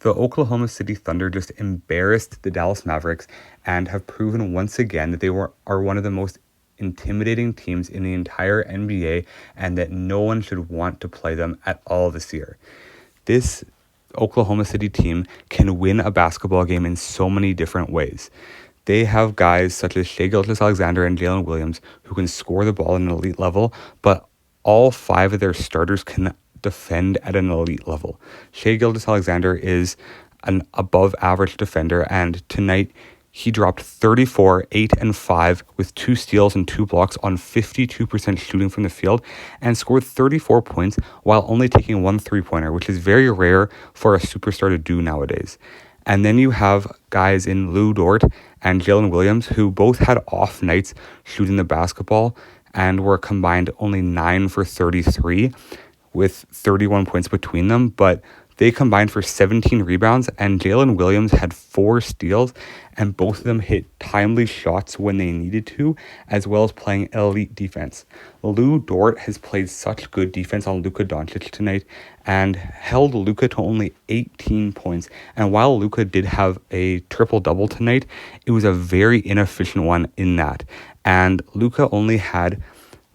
The Oklahoma City Thunder just embarrassed the Dallas Mavericks and have proven once again that are one of the most intimidating teams in the entire NBA and that no one should want to play them at all this year. This Oklahoma City team can win a basketball game in so many different ways. They have guys such as Shai Gilgeous-Alexander and Jalen Williams who can score the ball at an elite level, but all five of their starters can defend at an elite level. Shai Gilgeous-Alexander is an above average defender, and tonight he dropped 34, 8, and 5 with 2 steals and 2 blocks on 52% shooting from the field and scored 34 points while only taking 1 3-pointer, which is very rare for a superstar to do nowadays. And then you have guys in Lou Dort and Jalen Williams who both had off nights shooting the basketball and were combined only 9 for 33 with 31 points between them, but they combined for 17 rebounds, and Jalen Williams had 4 steals, and both of them hit timely shots when they needed to, as well as playing elite defense. Lou Dort has played such good defense on Luka Doncic tonight and held Luka to only 18 points. And while Luka did have a triple-double tonight, it was a very inefficient one in that. And Luka only had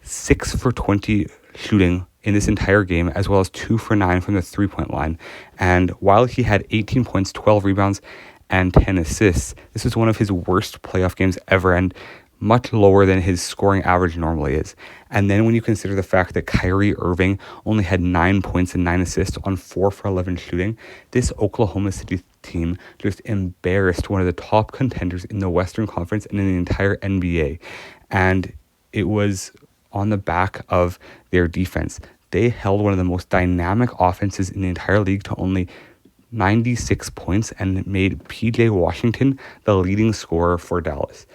6 for 20 shooting in this entire game, as well as 2 for 9 from the 3-point line. And while he had 18 points, 12 rebounds, and 10 assists, this is one of his worst playoff games ever and much lower than his scoring average normally is. And then when you consider the fact that Kyrie Irving only had 9 points and 9 assists on 4 for 11 shooting, this Oklahoma City team just embarrassed one of the top contenders in the Western Conference and in the entire NBA. And it was on the back of their defense. They held one of the most dynamic offenses in the entire league to only 96 points and made PJ Washington the leading scorer for Dallas.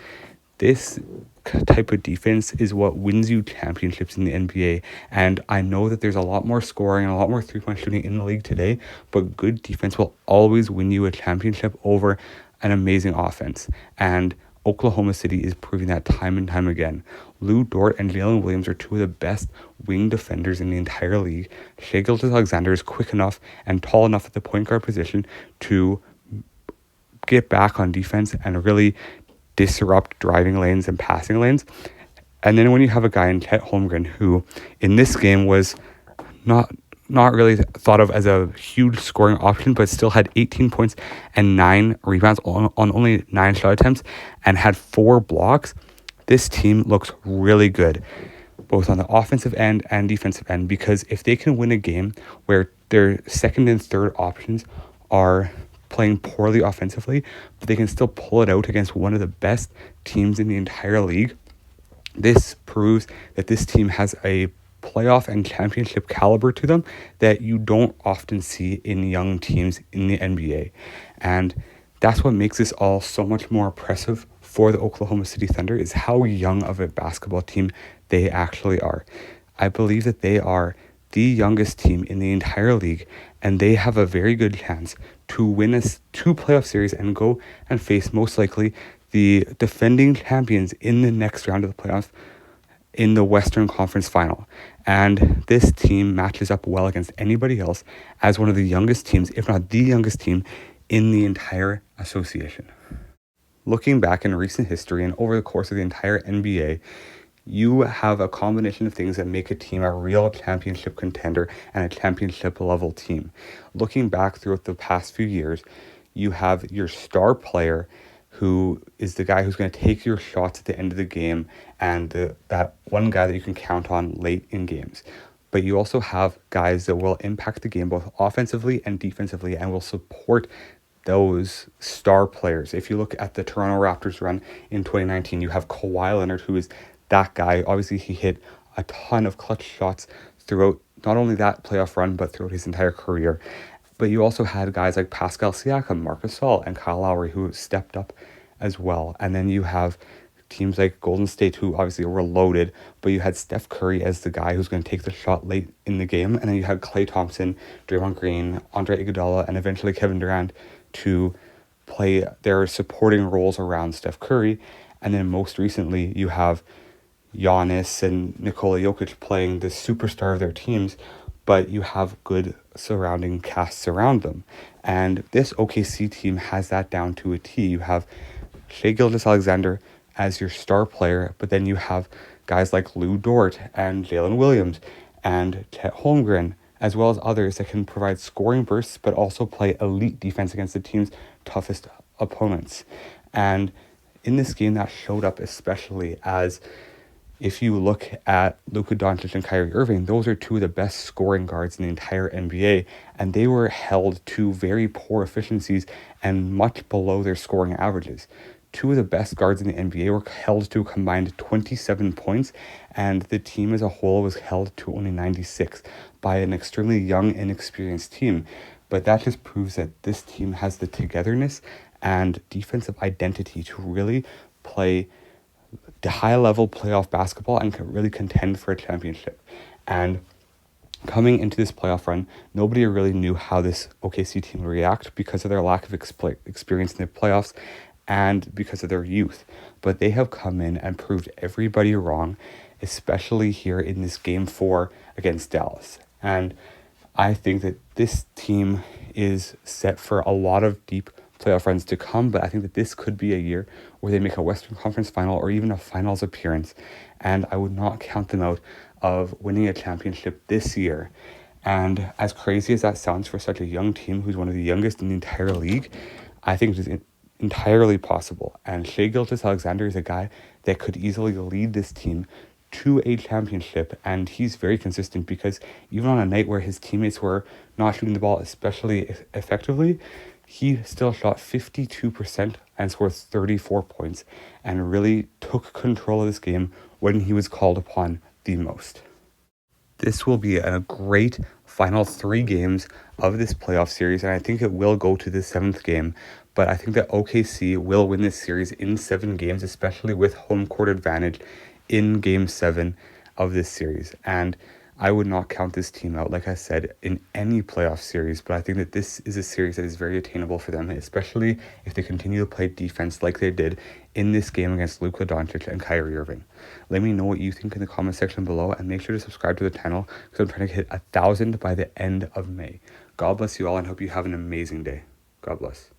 This type of defense is what wins you championships in the NBA. And I know that there's a lot more scoring and a lot more 3-point shooting in the league today, but good defense will always win you a championship over an amazing offense. And Oklahoma City is proving that time and time again. Lou Dort and Jalen Williams are 2 of the best wing defenders in the entire league. Shai Gilgeous-Alexander is quick enough and tall enough at the point guard position to get back on defense and really disrupt driving lanes and passing lanes. And then when you have a guy in Chet Holmgren who in this game was not really thought of as a huge scoring option, but still had 18 points and 9 rebounds on only 9 shot attempts and had 4 blocks, this team looks really good, both on the offensive end and defensive end, because if they can win a game where their second and third options are playing poorly offensively, but they can still pull it out against one of the best teams in the entire league, this proves that this team has a playoff and championship caliber to them that you don't often see in young teams in the NBA. And that's what makes this all so much more impressive for the Oklahoma City Thunder, is how young of a basketball team they actually are. I believe that they are the youngest team in the entire league, and they have a very good chance to win 2 playoff series and go and face most likely the defending champions in the next round of the playoffs in the Western Conference Final. And this team matches up well against anybody else as one of the youngest teams, if not the youngest team, in the entire association. Looking back in recent history and over the course of the entire NBA, you have a combination of things that make a team a real championship contender and a championship level team. Looking back throughout the past few years, you have your star player who is the guy who's going to take your shots at the end of the game and that one guy that you can count on late in games. But you also have guys that will impact the game both offensively and defensively and will support those star players. If you look at the Toronto Raptors run in 2019, you have Kawhi Leonard, who is that guy. Obviously, he hit a ton of clutch shots throughout not only that playoff run, but throughout his entire career. But you also had guys like Pascal Siakam, Marc Gasol, and Kyle Lowry who stepped up as well. And then you have teams like Golden State who obviously were loaded, but you had Steph Curry as the guy who's going to take the shot late in the game. And then you had Klay Thompson, Draymond Green, Andre Iguodala, and eventually Kevin Durant to play their supporting roles around Steph Curry. And then most recently, you have Giannis and Nikola Jokic playing the superstar of their teams. but you have good surrounding casts around them. And this OKC team has that down to a T. You have Shai Gilgeous-Alexander as your star player, but then you have guys like Lou Dort and Jalen Williams and Chet Holmgren, as well as others that can provide scoring bursts, but also play elite defense against the team's toughest opponents. And in this game, that showed up especially as if you look at Luka Doncic and Kyrie Irving, those are two of the best scoring guards in the entire NBA, and they were held to very poor efficiencies and much below their scoring averages. Two of the best guards in the NBA were held to a combined 27 points, and the team as a whole was held to only 96 by an extremely young, inexperienced team. But that just proves that this team has the togetherness and defensive identity to really play the high-level playoff basketball and can really contend for a championship. And coming into this playoff run, nobody really knew how this OKC team would react because of their lack of experience in the playoffs and because of their youth. But they have come in and proved everybody wrong, especially here in this Game 4 against Dallas. And I think that this team is set for a lot of deep playoff runs to come, but I think that this could be a year where they make a Western Conference final or even a finals appearance, and I would not count them out of winning a championship this year. And as crazy as that sounds for such a young team who's one of the youngest in the entire league, I think it is entirely possible. And Shai Gilgeous-Alexander is a guy that could easily lead this team to a championship, and he's very consistent because even on a night where his teammates were not shooting the ball especially effectively, he still shot 52% and scored 34 points and really took control of this game when he was called upon the most. This will be a great final 3 games of this playoff series, and I think it will go to the 7th game. But I think that OKC will win this series in 7 games, especially with home court advantage in Game 7 of this series. And I would not count this team out, like I said, in any playoff series, but I think that this is a series that is very attainable for them, especially if they continue to play defense like they did in this game against Luka Doncic and Kyrie Irving. Let me know what you think in the comment section below, and make sure to subscribe to the channel because I'm trying to hit 1,000 by the end of May. God bless you all and hope you have an amazing day. God bless.